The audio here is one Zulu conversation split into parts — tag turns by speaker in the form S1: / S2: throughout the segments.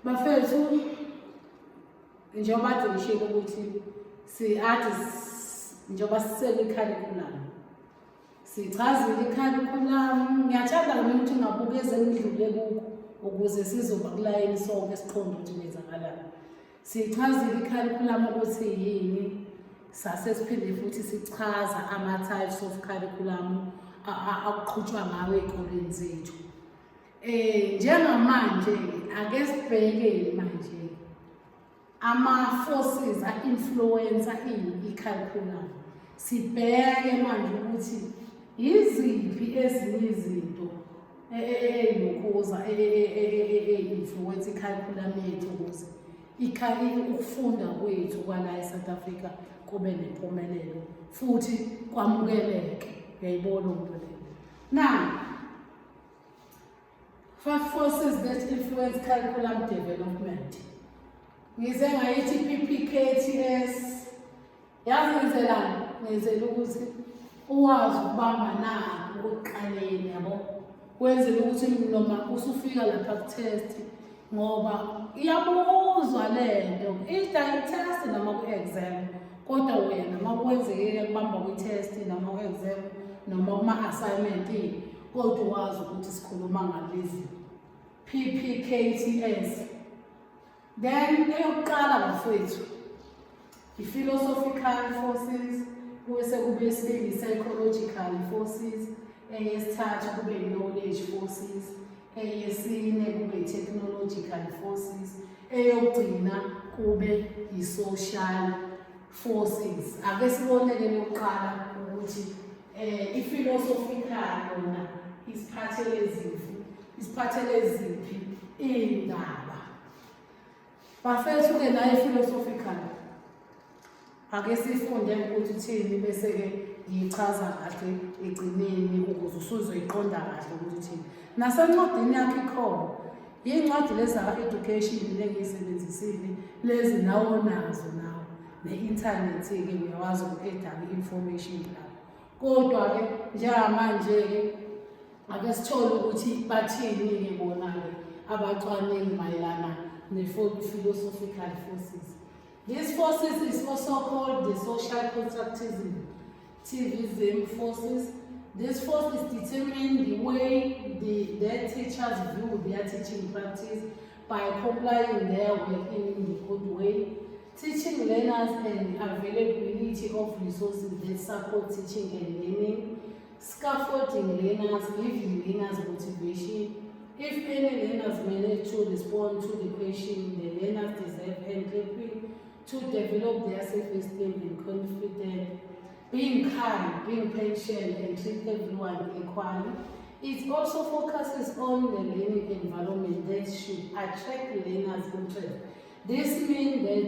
S1: Bafethu, njengoba kade ngishilo ukuthi njengoba sisele i-curriculum. Sichazile i-curriculum, ngiyathanda mina ukuthi ngabukeze ngidlule kuko ukuze sizoba kulayini sonke siqonde ukuthi kwenzakalani. Sichazile i-curriculum ukuthi yini, sase siphinde futhi sichaza ama-types of curriculum akuqhutshwa ngawo ey'koleni zethu. Njengamanje ake sibheke manje ama-forces a-influencer i-curriculum. Sibheke manje ukuthi yiziphi ezinye izinto ey'nokhuza influence i-curriculum yethu ukuze ukufunda kwethu kwala e-South Africa kube nempumelelo futhi kwamukeleke. Uyayibona into leyo. Now, 5 forces that influence curriculum development. Ngize ngayithi PPKTS. Yazi ngenzelani? Ngenzela ukuthi uwazi ukubamba nako ekuqaleni yabo. Wenzela ukuthi noma usufika lapha ku-test ngoba iyabuzwa lento. Either i-test noma ku-exam. Kodwa wena makwenzeke kubamba kwi-test noma ku-exam noma kuma-assignment kodwa wazi ukuthi sikhuluma ngalezi PPKTS. Then eyokuqala bafethu i-philosophical forces, bese kube isibili i-psychological forces, eyesithathu kube i-knowledge forces, eyesine kube i-technological forces, eyokugcina kube i-social forces. Ake siboneke leyokuqala ukuthi i-philosophical yona isiphathele ziphi iy'ndaba. Bafethu-ke nayo i-philosophical ake sifunde ukuthi uthini bese-ke ngiyichaza kahle egcineni ukuze usuzoyiqonda kahle ukuthi uthini. Nasencwadini yakho ikhona iy'ncwadi lezi zaka-education lengiyisebenzisile lezi nawo nazo nawo ne-inthanethi-ke uyawazi uku-eda i-information lapho. Kodwa-ke njengamanje-ke ake sithole ukuthi bathini-ke bona-ke abacwaningi mayelana ne-philosophical forces. These forces is also called the social constructivism forces. This force is determined the way their teachers view their teaching practice by applying their work in the good way, teaching learners and availability of resources that support teaching and learning, scaffolding learners, giving learners motivation. If any learners manage to respond to the question, the learners deserve equipping to develop their self-esteem and confidence, being kind, being patient, and treat everyone equally. It also focuses on the learning environment that should attract learners' interest. This means that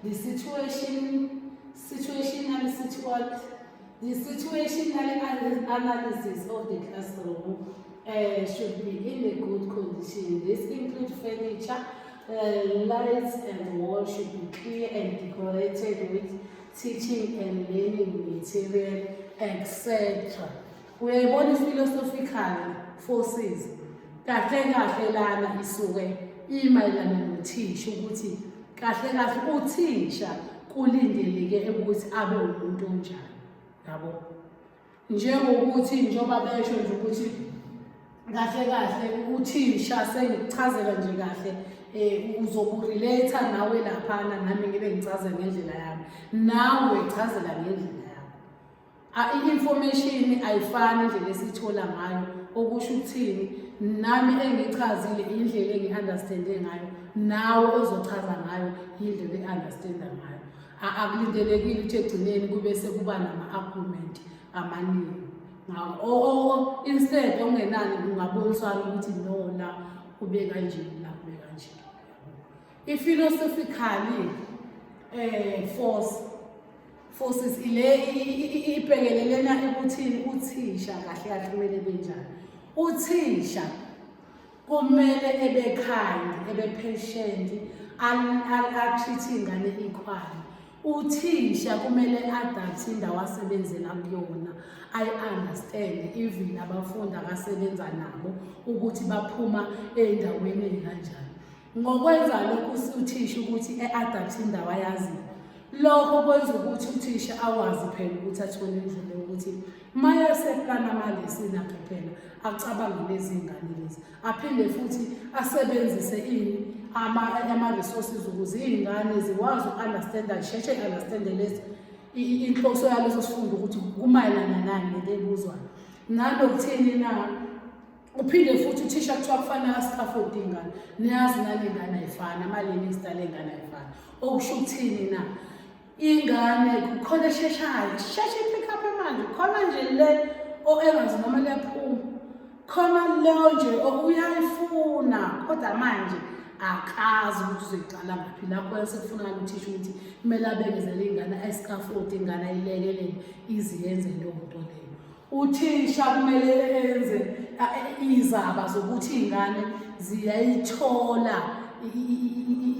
S1: the situational analysis of the classroom should be in a good condition. This includes furniture, lights and walls should be clear and decorated with teaching and learning material, etc. Uyayibona i-philosophical forces kahle kahle lana isuke imayelana nothisha ukuthi kahle kahle uthisha kulindeleke ukuthi abe umuntu onjani yabo. Njengokuthi njengoba besho nje ukuthi kahle kahle uthisha sengikuchazela nje kahle uzokurelate nawe laphana nami ngibe ngichaza ngendlela yami nawe chazela ngendlela yakho. I-information ayifani indlela esithola ngayo okusho ukuthini nami engichazile indlela engi-understande ngayo nawe ozochaza ngayo indlela e-understanda ngayo. Akulindelekile ukuthi egcineni kube sekuba nama-argument amaningi. Instead ongenani kungabonisana ukuthi no la kube kanje la kube kanje. I-philosophically forces ile ibhekelelena ekuthini uthisha kahle kahle kumele benjani. Uthisha kumele ebe kind, ebe patient, a-treat ingane equally. Uthisha kumele adapt indawo asebenzela kuyona, I-understand even abafundi akasebenza nabo ukuthi baphuma endaweni kanjani. ngokwenza lokhu uthisha ukuthi e-adapt indawo ayaziyo. Lokho kwenza ukuthi uthisha awazi phela ukuthi athole indlela yokuthi uma eseplana amalesini akhe phela acabange lezi ngane lezi, aphinde futhi asebenzise ama-resources ukuze iy'ngane zikwazi uku-understanda, sheshe i-understande lezi inhloso yaleso sifundo ukuthi kumayelana nani lento ebuzwayo. Nanokuthini na, uphinde futhi uthisha kuthiwa kufanele ascaffold ingane, niyazi nale ngane ayifani, ama-learning style engane ayifani. Okusho ukuthini na, ingane kukhona esheshayo, sheshe i-pick up manje, khona nje le engazi noma liyaphuma, khona leyo nje uyayifuna kodwa manje akazi ukuthi uzoyiqala ngaphi. Lapho sekufunakala uthisha ukuthi kumele abekezele ingane ayiscaffold, ingane ayilekelele iziyenze leyo nto leyo. Uthisha kumele enze izaba zokuthi iy'ngane ziyayithola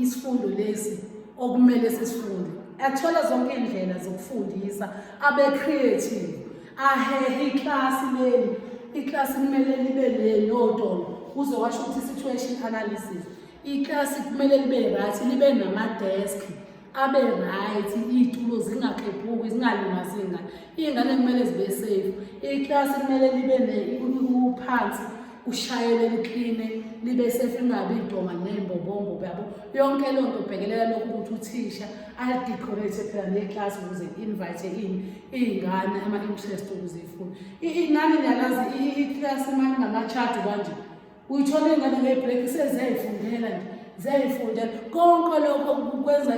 S1: isifundo lesi okumele sesifunde, athola zonke iy'ndlela zokufundisa, abe creative, ahehe iklasi leli, iklasi kumele libe nodolo, uzowasho ukuthi situation analysis, iklasi kumele libe right, libe namadeski abe right, iy'tulo zingakhephuki, zingalimazani ingane, iy'ngane kumele zibe safe, iklasi kumele libe uphansi ushayele likline, libe safe, ingabi idonga nembobombo yabo. Yonke leyo nto ubhekelela lokho ukuthi uthisha adecorate phela neklasi ukuze invite iy'ngane ama-interest ukuze ifunde. Inani niyalazi iklasi manje ngama-chart kanje, uyithola ingane ngebreak seziyayifundela nje, ziyayifundela. Konke lokho kwenza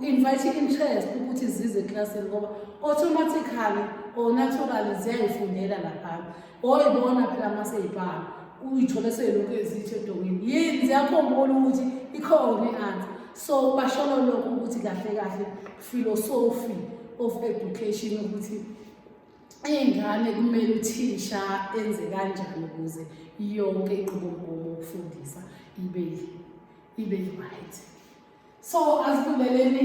S1: invite i-interest ukuthi zize eklasini ngoba automatically or naturally ziyayifundela lapha. Oyibona phela amaseyibhala, uyithole seyilokhu ezithe edongeni, yini ziyakhombula ukuthi ikhona i-answer. So basholo lokho ukuthi kahle kahle philosophy of education ukuthi iy'ngane kumele uthisha enze kanjani ukuze yonke inqubomgomo yokufundisa ibe right. So asivuleleni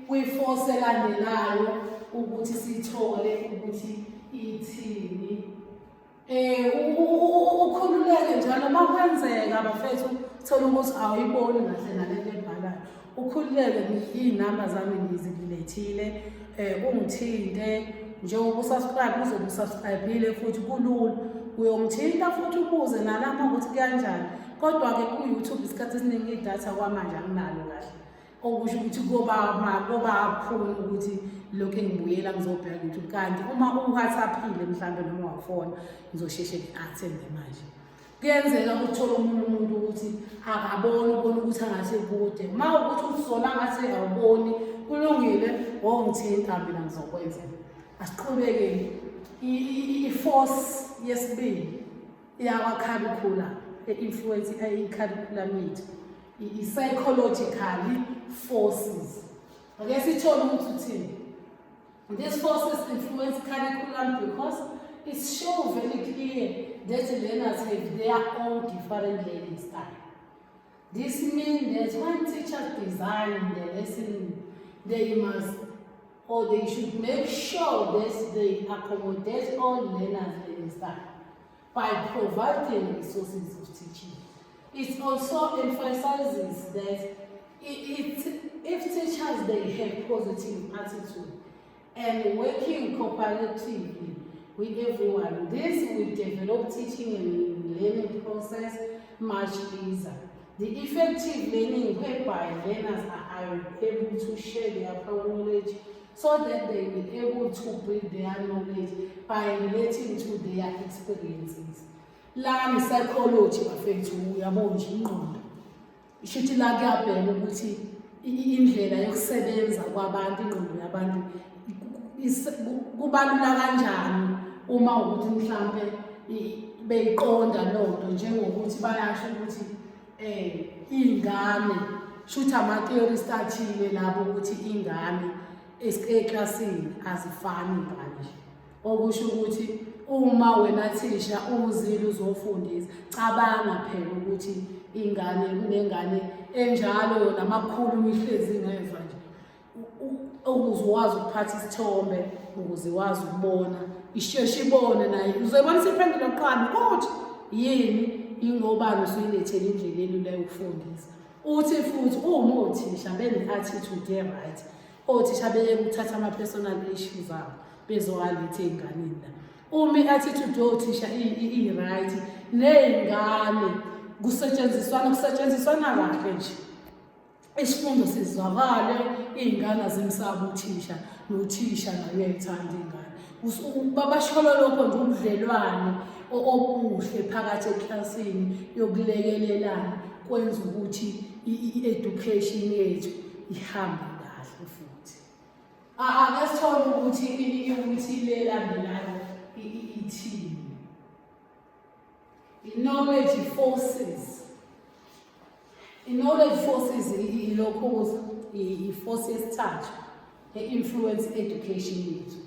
S1: kwi-force elandelayo ukuthi sithole ukuthi ithini. Ukhululeke njalo uma kwenzeka bafethu uthola ukuthi awuyiboni kahle nalento ebhalayo, ukhululeke, iy'namba zami ngizilethile, ungithinte njengoba usubscribe, uzobe usubscribe-ile futhi kulula, uyongithinta futhi ubuze nalapha ukuthi kanjani. Kodwa-ke ku-YouTube isikhathi esiningi idatha kwamanje anginalo kahle, okusho ukuthi kuba kakhulu ukuthi lokhu engibuyela ngizobheka ku-YouTube, kanti uma uWhatsApp-ile mhlawumbe noma wafona ngizosheshe ngi-attende manje. Kuyenzeka ukuthola umuntu ukuthi akaboni, ubona ukuthi angathi kude, uma ukuthi uzona ngathi awuboni, kulungile, ngithinta mina ngizokwenza. Asiqhubekeni. I-force yesibili iyakwa-curriculum, influence i-curriculum yethu, i-psychological forces. Ake sithole ukuthi uthini. These forces influence curriculum because it shows very clear that learners have their own different learning style. This means that when teachers design the lesson, they should make sure that they accommodate all learners' learning style by providing resources of teaching. It also emphasizes that if teachers they have positive attitude and working cooperatively with everyone, this will develop teaching and learning process much easier. The effective learning whereby learners are able to share their prior knowledge so that they will be able to build their knowledge by relating to their experiences. La psychology bafethu uyabona nje ingqondo. Ishuthi la kuyabheka ukuthi indlela yokusebenza kwabantu, ingqondo yabantu kubalula kanjani uma ukuthi mhlambe beyiqonda lonto, njengokuthi bayasho ukuthi ingane shuthi ama-theorist athile labo ukuthi ingane eklasini azifani kanje. Okusho ukuthi uma wena thisha uzile uzofundisa, cabanga phela ukuthi ingane kunengane enjalo yona amakhulu ihlezi ngeva nje, ukuze wazi ukuphatha isithombe, ukuze wazi ukubona, isheshe ibone naye, uzoyibona isiphendula kuqala ukuthi yini ingobani usuyilethele indlela elula yokufundisa. Uthi futhi uma othisha bene-attitude e-right, othisha beyeke ukuthatha ama-personal issues abo bezowaletha ey'nganeni la. Uma i-attitude yothisha i-right, ney'ngane kusetshenziswana kahle nje. Isifundo sizwakale, iy'ngane azimsaba uthisha, nothisha naye uyayithanda iy'ngane. Babasholo lokho nje ubudlelwane obuhle phakathi eklasini yokulekelelana kwenza ukuthi i-education yethu ihambe kahle futhi. Ake sithole ukuthi le landelayo ithini. I-knowledge forces. I-knowledge forces ilokhu i-force yesithathu e-influence education yethu.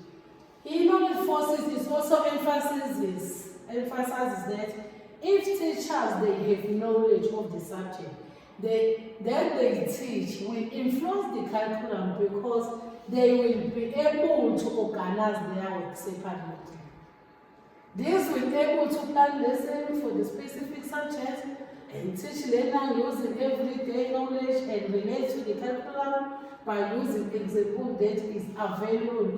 S1: I-knowledge forces is also emphasizes that if teachers they have knowledge of the subject, then they teach will influence the curriculum because they will be able to organize their work separately. This will be able to plan lessons for the specific subject and teach learners using everyday knowledge and relate to the curriculum by using example that is available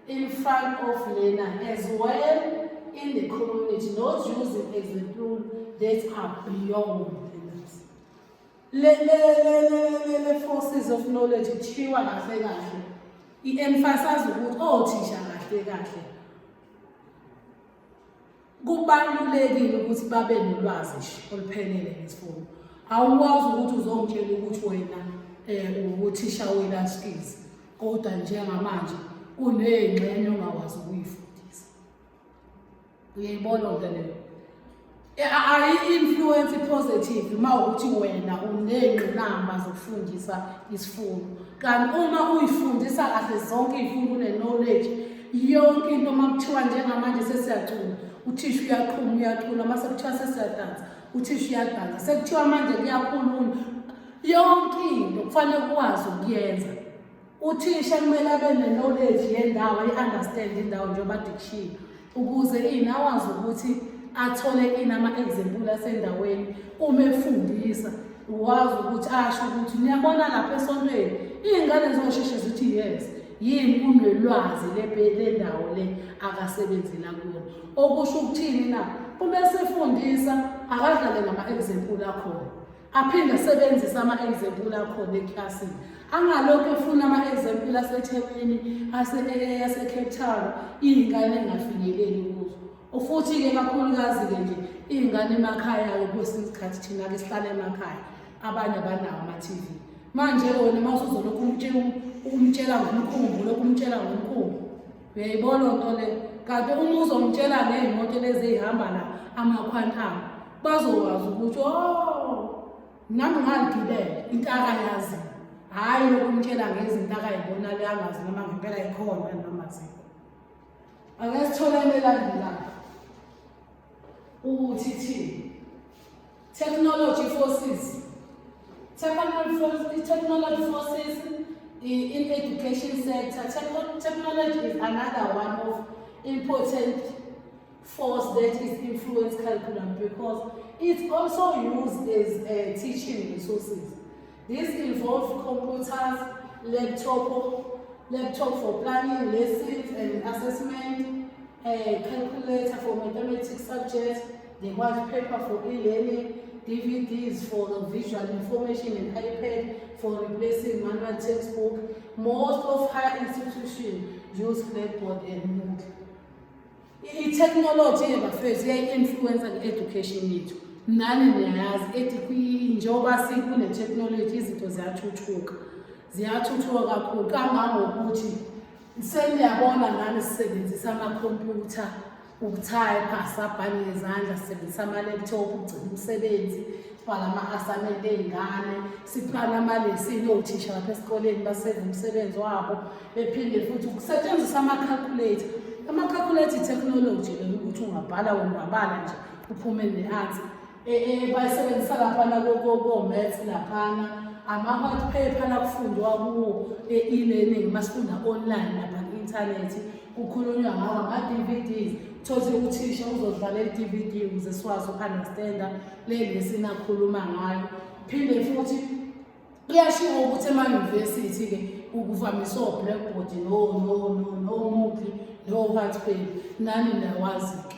S1: in front of learner as well in the community, not using examples that are beyond learners. Le forces of knowledge kuthiwa kahle kahle i-emphasize ukuthi othisha kahle kahle kubalulekile ukuthi babe nolwazi oluphelele ngesifundo. Awukwazi ukuthi uzongitshela ukuthi wena uthisha we-life skills, kodwa njengamanje kuney'ngxenye ongakwazi ukuyifundisa. Uyayibona lento leyo? Ayi-influence positive uma ukuthi wena uney'ngqinamba zokufundisa isifundo. Kanti uma uyifundisa kahle zonke iy'fundo une-knowledge, yonke into uma kuthiwa njengamanje sesiyacula, uthisha uyaqhuma, uma sekuthiwa sesiyadansa, uthisha uyadansa, sekuthiwa manje kuyakhulunywa, yonke into kufanele ukwazi ukuyenza. Uthisha kumele abe ne-knowledge yendawo, i-understand indawo njengoba dikshini, ukuze akwazi ukuthi athole ama-example asendaweni. Uma efundisa ukwazi ukuthi asho ukuthi niyabona lapha esontweni iy'ngane zizosheshe zithi yes, yini unolwazi lendawo le akasebenzela kuyona. Okusho ukuthini na? Uma esefundisa akadlale ngama-example akhona, aphinde asebenzise ama-example akhona eklasini. Angalokho efuna ama-example aseThekwini, ase-Cape Town, iy'ngane engafinyeleli kuzo. Futhi-ke kakhulukazi-ke nje iy'ngane emakhaya-ke kwesinye isikhathi thina-ke sihlala emakhaya, abanye abanawo ama-TV. Manje wena uma usuzolokhu umtshela ngomkhumbi, uyayibona nto le. Kanti uma uzomtshela ngey'moto lezi ey'hamba la ama-quantum, bazokwazi ukuthi nami ngaligibele into akayaziyo. Hhayi ukumtshela ngezinto akay'bona le angazi noma ngempela ikhona noma zikho. Ake sithole elandelayo ukuthi thini? Technology forces. Technology forces in education sector. Technology is another one of important force that is influence curriculum because it's also used as teaching resources. This involves computers, laptop for planning lessons and assessment, calculator for mathematics subjects, the white paper for e-learning, DVDs for the visual information, and iPad for replacing manual textbook. Most of higher institutions use Blackboard and Moodle. I-technology first influence education yethu. Nani niyazi ethi njengoba sikune-technology izinto ziyathuthuka kakhulu kangangokuthi seniyabona nani sisebenzisa amakhompyutha ukuthayipha, sabhale ngezandla, sisebenzisa ama-laptop ukugcina umsebenzi, sibhala ama-assignment ey'ngane, siplana amalesini othisha lapha esikoleni basenza umsebenzi wabo, bephinde futhi ukusetshenziswa ama-calculator. Ama-calculator i-technology le ukuthi ungabhala wena ungabala nje uphume ne-answer. Bayisebenzisa laphana ko-maths laphana, ama-white paper la kufundwa kuwo e-learning, masifunda online lapha ku-inthanethi, kukhulunywa ngawo ama-DVDs, thothi uthisha uzodlalela i-DVD ukuze sikwazi uku-understanda le lesson akhuluma ngayo. Phinde futhi iyashiwo ukuthi ema-university-ke ukuvamise o-blackboard no-moodle no-white paper nani niyawazi-ke.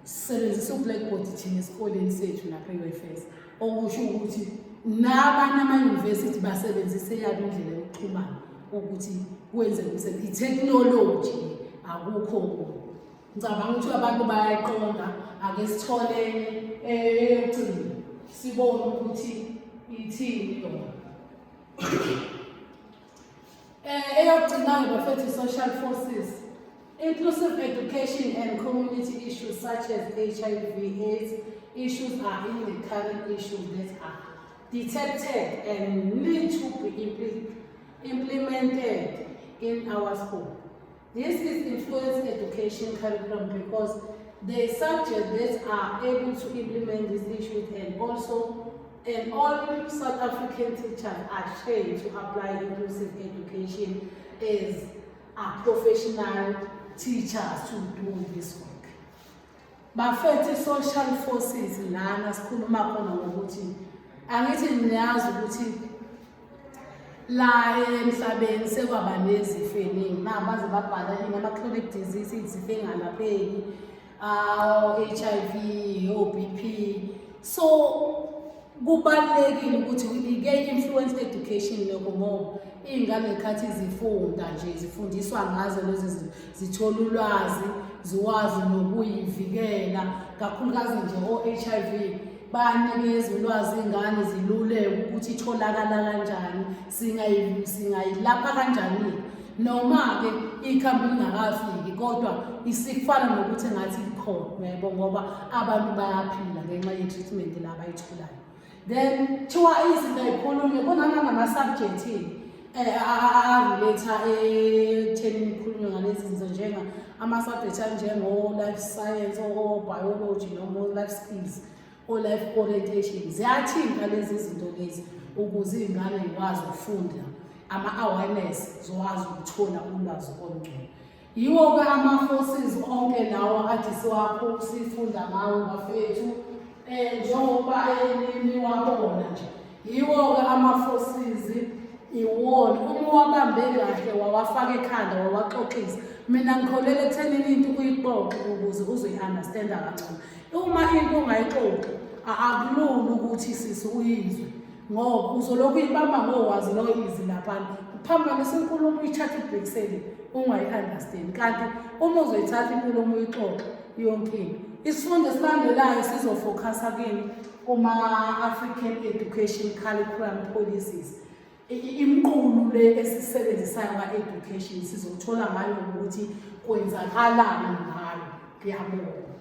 S1: Sisebenzisa u-blackboard thina esikoleni sethu lapha e-UFS, okusho ukuthi nabanye ama-university basebenzise yabo indlela yokuxhumana ukuthi kwenzeke umsebenzi. I-technology akukho kubo. Ngicabanga ukuthi abantu bayayiqonda. Ake sithole eyokugcina sibone ukuthi ithini yona. Eyokugcina-ke bafethu social forces. Inclusive education and community issues such as HIV/AIDS issues are in the current issues that are detected and need to be implemented in our school. This is influence education curriculum because the subjects that are able to implement these issues and all South African teachers are trained to apply inclusive education as a professional teachers to do this work. Bafethu social forces lana sikhuluma khona ngokuthi angithi niyazi ukuthi la emhlabeni sekwaba nezifo eziningi nabaze babhala ama-chronic diseases, izifo engalapheki, HIV, o-BP. So kubalulekile ukuthi ike-influence education lokho ngoba iy'ngane ngekhathi zifunda nje zifundiswa ngazo lezi zithola ulwazi, ziwazi nokuyivikela, kakhulukazi nje o-HIV bayanikeza ulwazi iy'ngane ziluleke ukuthi itholakala kanjani, singayilapha kanjani. Noma-ke ikhambi lingakafiki kodwa isikufana nokuthi engathi ikhona, yebo, ngoba abantu bayaphila ngenxa ye-treatment la bayitholayo. Then kuthiwa izinto ay'khulunywe bonana nama-subject a-relate ekutheni ikhulunywe ngalezi zinto ama-subject anjengo-life science, o-biology noma o-life skills, o-life orientation. Ziyathinta lezi zinto lezi ukuze iy'ngane zikwazi ukufunda ama-awareness, zikwazi ukuthola ulwazi olungcono. Yiwo-ke ama-forces onke lawo ade sifunda ngawo bafethu njengoba niwabona nje. Yiwo-ke ama-forces iwona uma wabambe kahle wawafaka ekhanda wawaxoxisa. Mina ngikholelwa ekuthenini into uyixoxe ukuze uzoyi-understanda kangcono. Uma into ungayixoxi akulula ukuthi sisi uyizwe ngoba uzolokhu uyibamba ngowazi noyizi laphana uphambanisa inkulumo uyithatha ibhekiseli ungayi-understand. Kanti uma uzoyithatha inkulumo uyixoxe yonke isifundo esilandelayo sizofokhasa kini kuma-African Education Curriculum Policies. Imqulu le esisebenzisayo ka-education sizothola ngayo ukuthi kwenzakalani ngayo. Ngiyabonga.